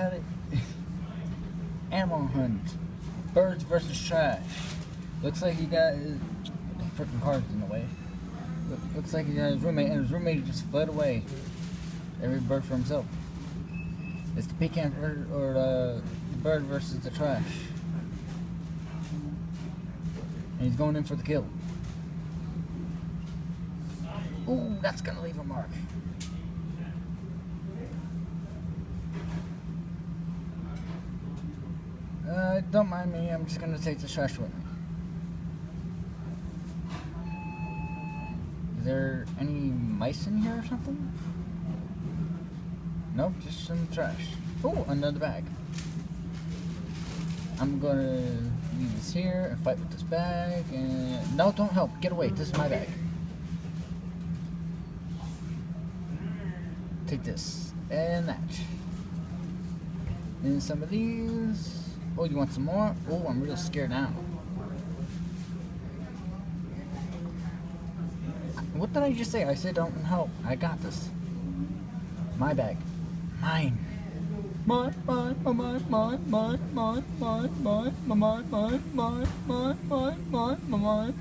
at it. Animal hunt. Birds versus trash. Looks like he got his freaking car's in the way. Looks like he got his roommate, and his roommate just fled away. Every bird for himself. It's the pecan bird or the bird versus the trash. And he's going in for the kill. Ooh, that's gonna leave a mark. Don't mind me, I'm just gonna take the trash with me. Is there any mice in here or something? Nope, just some trash. Oh, another bag. I'm gonna leave this here and fight with this bag. And no, don't help. Get away. This is my bag. Take this and that. And some of these. Oh, you want some more? Oh, I'm real scared now. What did I just say? I said don't help. I got this. My bag. Mine. Mine, mine, mine, mine, mine, mine, mine, mine, mine, mine, mine, mine, mine, mine, mine, mine.